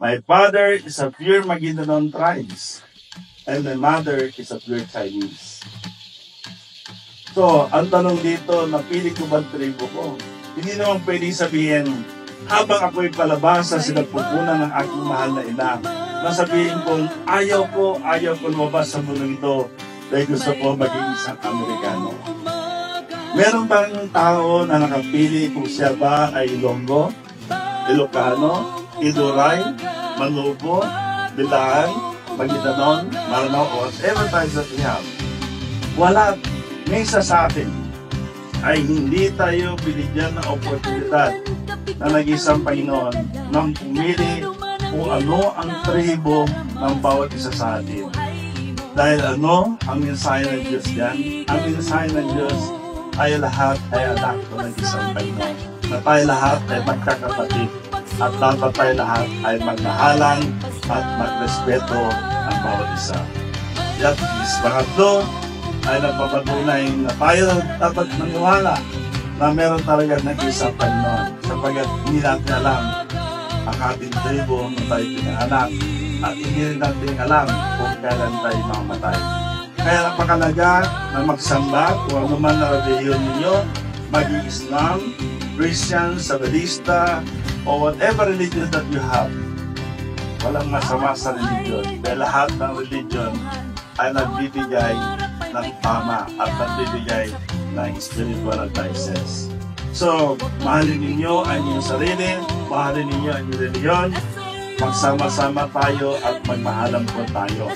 My father is a pure Maguindanao tribes, and my mother is a pure Chinese. So, ang tanong dito, napili ko ba ang tribo ko? Hindi naman pwede sabihin, habang ako'y palabas sa sinagpupunan ng aking mahal na ina, nasabihin kong ayaw ko lumabas sa mundo ito dahil gusto ko maging isang Amerikano. Meron bang tao na nakapili kung siya ba ay Ilonggo, Ilocano, Iduray, Manubo, Bilaan, Maguindanao, Maranao, or whatever tribes that we have? Wala. May isa sa atin ay hindi tayo binigyan ng oportunidad na nag-isang Panginoon nang pumili kung ano ang tribo ng bawat isa sa atin. Dahil ano ang mensahe ng Diyos yan? Ang mensahe ng Diyos ay lahat ay anak ng isang Panginoon. Na tayo lahat ay magkakapatid at dapat tayo lahat ay magmahalan at magrespeto ang bawat isa. At is pangatlo ay nagpapatunay na tayo dapat maniwala na meron talaga nag-isang Panginoon sapagkat hindi natin alam ang ating tribo na tayo pinanganak at hindi rin natin alam kung kailan tayo mamamatay. Kaya napakalaga na magsamba kung ano man na reliyon ninyo, maging Islam, Christian, Sabalista, or whatever religion that you have. Walang masama sa religion dahil lahat ng religion ay nagbibigay ng tama at nagbibigay ng spiritual advices. So, mahalin ninyo ang inyong sarili, mahalin ninyo ang inyong reliyon, magsama-sama tayo at magmahalan po tayo.